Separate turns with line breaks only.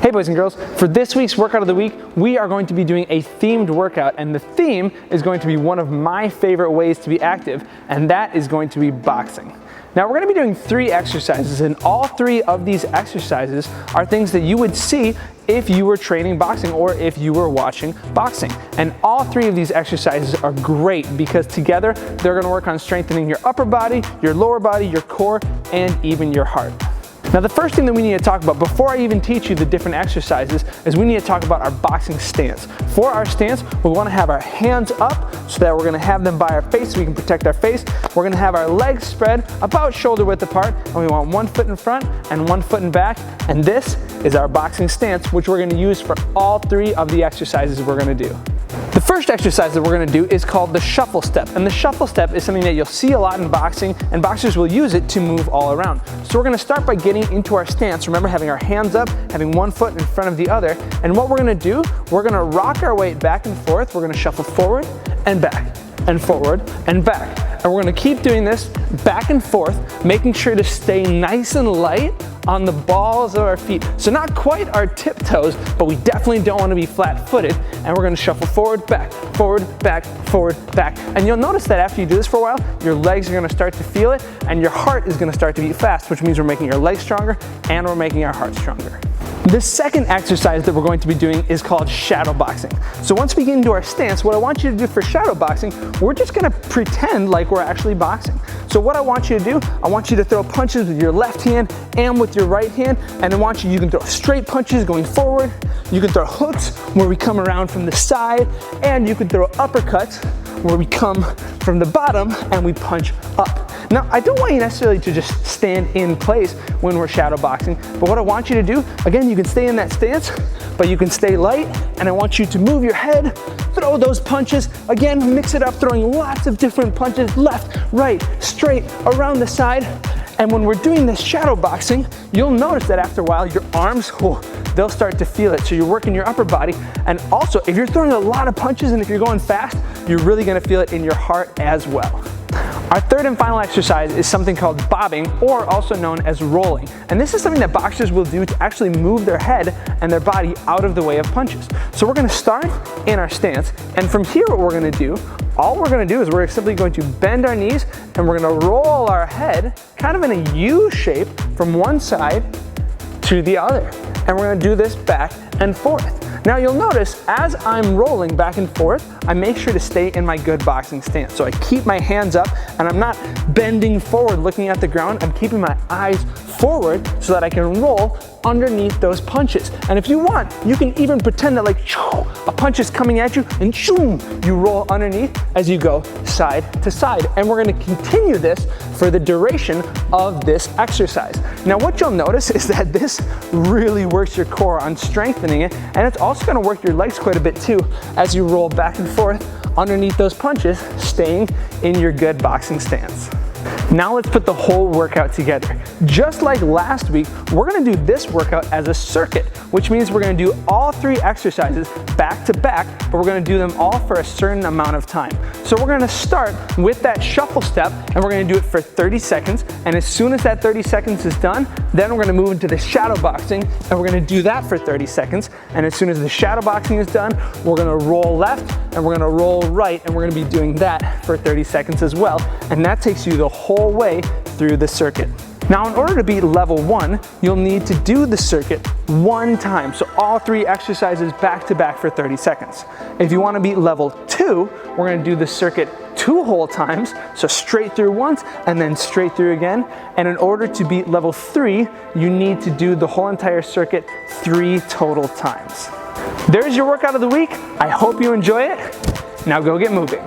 Hey boys and girls, for this week's workout of the week, we are going to be doing a themed workout, and the theme is going to be one of my favorite ways to be active, and that is going to be boxing. Now we're going to be doing 3 exercises, and all 3 of these exercises are things that you would see if you were training boxing or if you were watching boxing. And all 3 of these exercises are great because together they're going to work on strengthening your upper body, your lower body, your core, and even your heart. Now the first thing that we need to talk about before I even teach you the different exercises is we need to talk about our boxing stance. For our stance, we want to have our hands up so that we're going to have them by our face so we can protect our face. We're going to have our legs spread about shoulder width apart, and we want 1 foot in front and 1 foot in back. And this is our boxing stance, which we're going to use for all 3 of the exercises we're going to do. The first exercise that we're going to do is called the shuffle step, and the shuffle step is something that you'll see a lot in boxing, and boxers will use it to move all around. So we're going to start by getting into our stance. Remember, having our hands up, having 1 foot in front of the other, and what we're going to do, we're going to rock our weight back and forth. We're going to shuffle forward and back and forward and back, and we're going to keep doing this back and forth, making sure to stay nice and light on the balls of our feet. So not quite our tiptoes, but we definitely don't want to be flat-footed. And we're going to shuffle forward, back, back. And you'll notice that after you do this for a while, your legs are going to start to feel it, and your heart is going to start to beat fast, which means we're making your legs stronger and we're making our heart stronger. The second exercise that we're going to be doing is called shadow boxing. So once we get into our stance, what I want you to do for shadow boxing, we're just going to pretend like we're actually boxing. So what I want you to do, I want you to throw punches with your left hand and with your right hand, and I want you can throw straight punches going forward, you can throw hooks where we come around from the side, and you can throw uppercuts where we come from the bottom and we punch up. Now, I don't want you necessarily to just stand in place when we're shadow boxing, but what I want you to do, again, you can stay in that stance, but you can stay light, and I want you to move your head, throw those punches, again, mix it up, throwing lots of different punches, left, right, straight, around the side. And when we're doing this shadow boxing, you'll notice that after a while, your arms, they'll start to feel it. So you're working your upper body. And also, if you're throwing a lot of punches and if you're going fast, you're really gonna feel it in your heart as well. Our third and final exercise is something called bobbing, or also known as rolling. And this is something that boxers will do to actually move their head and their body out of the way of punches. So we're gonna start in our stance, and from here what we're gonna do, all we're gonna do is we're simply going to bend our knees and we're gonna roll our head kind of in a U shape from one side to the other. And we're gonna do this back and forth. Now you'll notice as I'm rolling back and forth, I make sure to stay in my good boxing stance. So I keep my hands up and I'm not bending forward looking at the ground. I'm keeping my eyes forward so that I can roll underneath those punches. And if you want, you can even pretend that like a punch is coming at you and you roll underneath as you go side to side. And we're gonna continue this for the duration of this exercise. Now what you'll notice is that this really works your core on strengthening it, and it's also gonna work your legs quite a bit too as you roll back and forth underneath those punches, staying in your good boxing stance. Now let's put the whole workout together. Just like last week, we're gonna do this workout as a circuit, which means we're gonna do all 3 exercises back to back, but we're gonna do them all for a certain amount of time. So we're gonna start with that shuffle step, and we're gonna do it for 30 seconds. And as soon as that 30 seconds is done, then we're gonna move into the shadow boxing, and we're gonna do that for 30 seconds. And as soon as the shadow boxing is done, we're gonna roll left, and we're gonna roll right, and we're gonna be doing that for 30 seconds as well. And that takes you the whole way through the circuit. Now in order to be level 1, you'll need to do the circuit 1 time. So all 3 exercises back to back for 30 seconds. If you want to be level 2, we're going to do the circuit 2 whole times. So straight through once and then straight through again. And in order to be level 3, you need to do the whole entire circuit 3 total times. There's your workout of the week. I hope you enjoy it. Now go get moving.